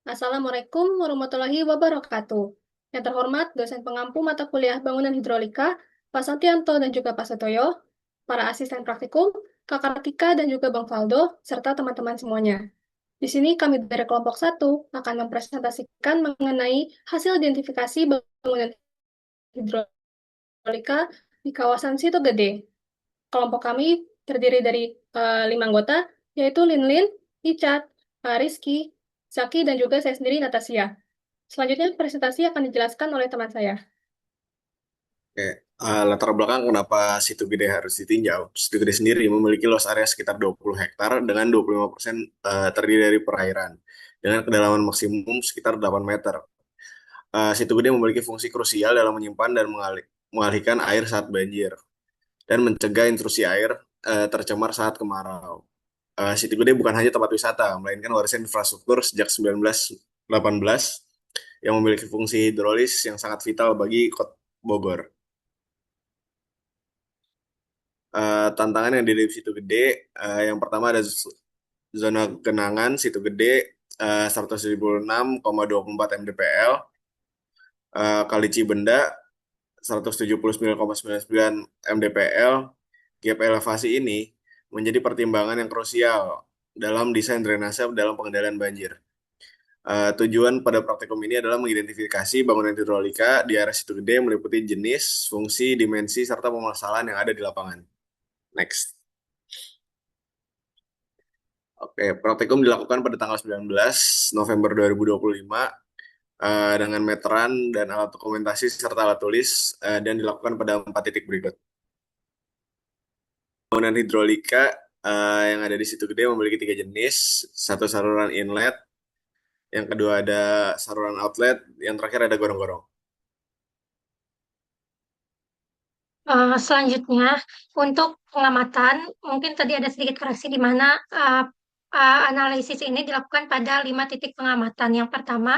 Assalamualaikum warahmatullahi wabarakatuh. Yang terhormat dosen pengampu mata kuliah bangunan hidrolika, Pak Santianto dan juga Pak Setoyo, para asisten praktikum, Kak Kartika dan juga Bang Faldo, serta teman-teman semuanya. Di sini kami dari kelompok satu akan mempresentasikan mengenai hasil identifikasi bangunan hidrolika di kawasan Situ Gede. Kelompok kami terdiri dari 5 anggota, yaitu Linlin, Icat, Rizky, Zaki, dan juga saya sendiri, Natasha. Selanjutnya, presentasi akan dijelaskan oleh teman saya. Oke, latar belakang kenapa Situ Gede harus ditinjau. Situ Gede sendiri memiliki luas area sekitar 20 hektar dengan 25% terdiri dari perairan dengan kedalaman maksimum sekitar 8 meter. Situ Gede memiliki fungsi krusial dalam menyimpan dan mengalihkan air saat banjir dan mencegah intrusi air tercemar saat kemarau. Situ Gede bukan hanya tempat wisata, melainkan warisan infrastruktur sejak 1918 yang memiliki fungsi hidrolis yang sangat vital bagi Kota Bogor. Tantangan yang di Situ Gede, yang pertama ada zona genangan Situ Gede 176,24 mdpl, Kali Cibenda 179,99 mdpl. Gap elevasi ini menjadi pertimbangan yang krusial dalam desain drainase dalam pengendalian banjir. Tujuan pada praktikum ini adalah mengidentifikasi bangunan hidrolika di area Situ Gede meliputi jenis, fungsi, dimensi, serta permasalahan yang ada di lapangan. Next. Oke, praktikum dilakukan pada tanggal 19 November 2025 dengan meteran dan alat dokumentasi serta alat tulis dan dilakukan pada 4 titik berikut. Bangunan hidrolika yang ada di Situ Gede memiliki 3 jenis, satu saluran inlet, yang kedua ada saluran outlet, yang terakhir ada gorong-gorong. Selanjutnya, untuk pengamatan, mungkin tadi ada sedikit koreksi di mana analisis ini dilakukan pada 5 titik pengamatan. Yang pertama,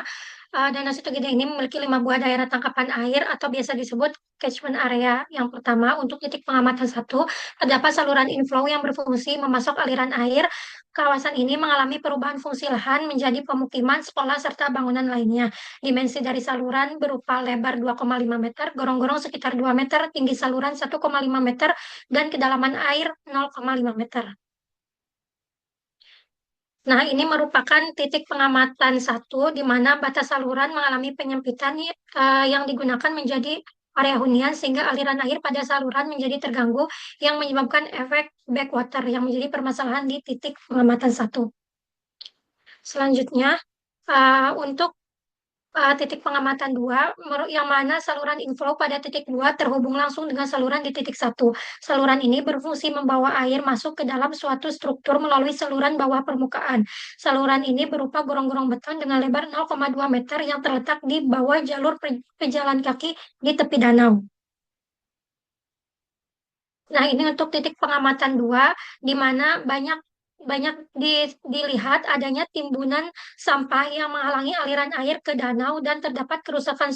Danau Sitogede ini memiliki 5 buah daerah tangkapan air atau biasa disebut catchment area. Yang pertama, untuk titik pengamatan satu, terdapat saluran inflow yang berfungsi memasok aliran air. Kawasan ini mengalami perubahan fungsi lahan menjadi pemukiman, sekolah, serta bangunan lainnya. Dimensi dari saluran berupa lebar 2,5 meter, gorong-gorong sekitar 2 meter, tinggi saluran 1,5 meter, dan kedalaman air 0,5 meter. Nah, ini merupakan titik pengamatan satu di mana batas saluran mengalami penyempitan yang digunakan menjadi area hunian sehingga aliran air pada saluran menjadi terganggu yang menyebabkan efek backwater yang menjadi permasalahan di titik pengamatan satu. Selanjutnya, untuk titik pengamatan 2, yang mana saluran inflow pada titik 2 terhubung langsung dengan saluran di titik 1. Saluran ini berfungsi membawa air masuk ke dalam suatu struktur melalui saluran bawah permukaan. Saluran ini berupa gorong-gorong beton dengan lebar 0,2 meter yang terletak di bawah jalur pejalan kaki di tepi danau. Nah, ini untuk titik pengamatan 2, di mana banyak banyak dilihat adanya timbunan sampah yang menghalangi aliran air ke danau dan terdapat kerusakan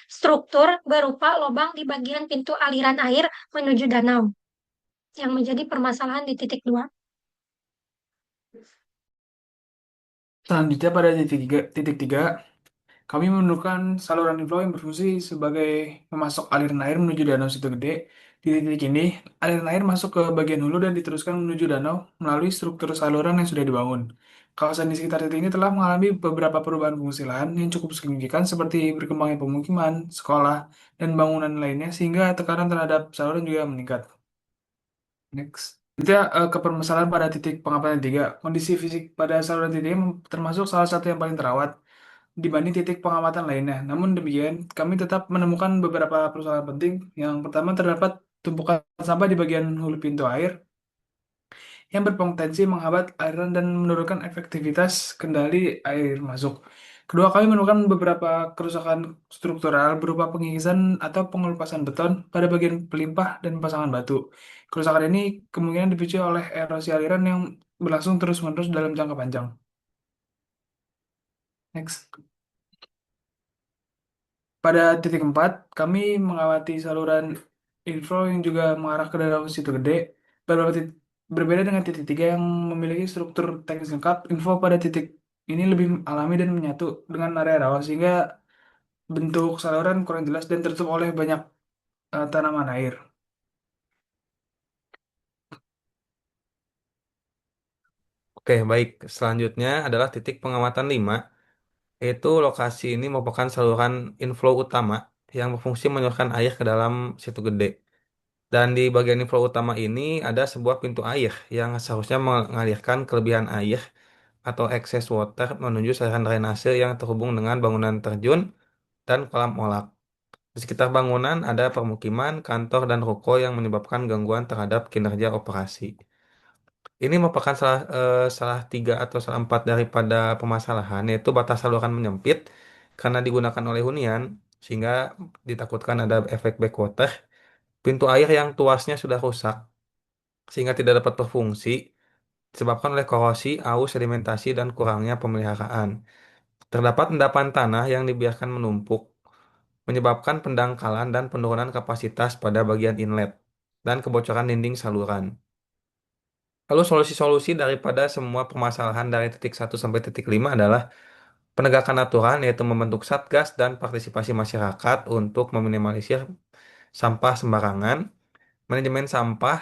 struktur berupa lubang di bagian pintu aliran air menuju danau yang menjadi permasalahan di titik 2. Selanjutnya pada titik tiga, kami menemukan saluran inflow yang berfungsi sebagai memasok aliran air menuju danau Situ Gede. Di titik ini, aliran air masuk ke bagian hulu dan diteruskan menuju danau melalui struktur saluran yang sudah dibangun. Kawasan di sekitar titik ini telah mengalami beberapa perubahan fungsi lahan yang cukup signifikan seperti berkembangnya pemukiman, sekolah, dan bangunan lainnya sehingga tekanan terhadap saluran juga meningkat. Next. Kita ke permasalahan pada titik pengamatan tiga. Kondisi fisik pada saluran titik ini termasuk salah satu yang paling terawat dibanding titik pengamatan lainnya. Namun demikian, kami tetap menemukan beberapa persoalan penting. Yang pertama, terdapat tumpukan sampah di bagian hulu pintu air yang berpotensi menghambat aliran dan menurunkan efektivitas kendali air masuk. Kedua, kami menemukan beberapa kerusakan struktural berupa pengikisan atau pengelupasan beton pada bagian pelimpah dan pasangan batu. Kerusakan ini kemungkinan dipicu oleh erosi aliran yang berlangsung terus-menerus dalam jangka panjang. Next. Pada titik 4, kami mengamati saluran inflow yang juga mengarah ke dalam Situ Gede. Berbeda dengan titik 3 yang memiliki struktur teknis lengkap, info pada titik ini lebih alami dan menyatu dengan area rawa sehingga bentuk saluran kurang jelas dan tertutup oleh banyak tanaman air. Oke, baik. Selanjutnya adalah titik pengamatan 5, yaitu lokasi ini merupakan saluran inflow utama yang berfungsi menyalurkan air ke dalam situ gede. Dan di bagian inflow utama ini ada sebuah pintu air yang seharusnya mengalirkan kelebihan air atau excess water menuju saluran drainase yang terhubung dengan bangunan terjun dan kolam olak. Di sekitar bangunan ada permukiman, kantor, dan ruko yang menyebabkan gangguan terhadap kinerja operasi. Ini merupakan salah tiga atau salah empat daripada permasalahan, yaitu batas saluran menyempit karena digunakan oleh hunian, sehingga ditakutkan ada efek backwater. Pintu air yang tuasnya sudah rusak, sehingga tidak dapat berfungsi, disebabkan oleh korosi, aus, sedimentasi, dan kurangnya pemeliharaan. Terdapat endapan tanah yang dibiarkan menumpuk, menyebabkan pendangkalan dan penurunan kapasitas pada bagian inlet, dan kebocoran dinding saluran. Lalu solusi-solusi daripada semua permasalahan dari titik 1 sampai titik 5 adalah penegakan aturan, yaitu membentuk satgas dan partisipasi masyarakat untuk meminimalisir sampah sembarangan, manajemen sampah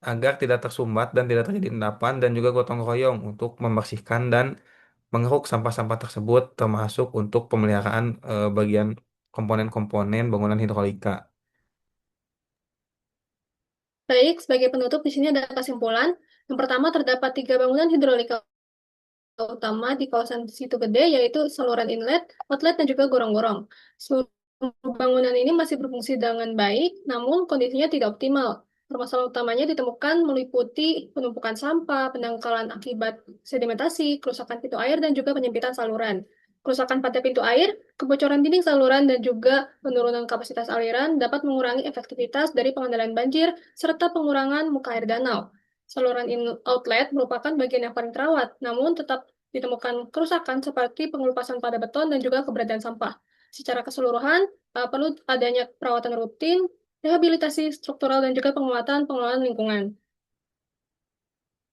agar tidak tersumbat dan tidak terjadi endapan, dan juga gotong royong untuk membersihkan dan mengeruk sampah-sampah tersebut, termasuk untuk pemeliharaan bagian komponen-komponen bangunan hidrolika. Baik, sebagai penutup di sini ada kesimpulan. Yang pertama, terdapat 3 bangunan hidrolika utama di kawasan Situ Gede, yaitu saluran inlet, outlet, dan juga gorong-gorong. Seluruh bangunan ini masih berfungsi dengan baik, namun kondisinya tidak optimal. Permasalahan utamanya ditemukan meliputi penumpukan sampah, pendangkalan akibat sedimentasi, kerusakan pintu air, dan juga penyempitan saluran. Kerusakan pada pintu air, kebocoran dinding saluran, dan juga penurunan kapasitas aliran dapat mengurangi efektivitas dari pengendalian banjir, serta pengurangan muka air danau. Saluran outlet merupakan bagian yang paling terawat, namun tetap ditemukan kerusakan seperti pengelupasan pada beton dan juga keberadaan sampah. Secara keseluruhan, perlu adanya perawatan rutin, rehabilitasi struktural, dan juga penguatan pengelolaan lingkungan.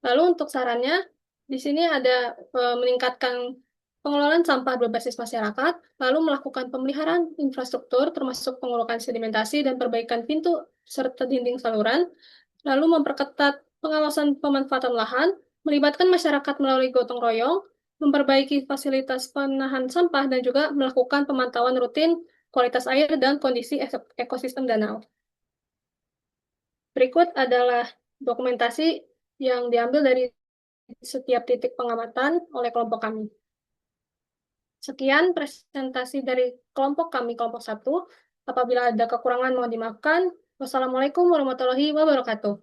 Lalu untuk sarannya, di sini ada meningkatkan pengelolaan sampah berbasis masyarakat, lalu melakukan pemeliharaan infrastruktur termasuk pengurukan sedimentasi dan perbaikan pintu serta dinding saluran, lalu memperketat pengawasan pemanfaatan lahan, melibatkan masyarakat melalui gotong royong, memperbaiki fasilitas penahan sampah, dan juga melakukan pemantauan rutin kualitas air dan kondisi ekosistem danau. Berikut adalah dokumentasi yang diambil dari setiap titik pengamatan oleh kelompok kami. Sekian presentasi dari kelompok kami, kelompok 1. Apabila ada kekurangan mohon dimaafkan. Wassalamualaikum warahmatullahi wabarakatuh.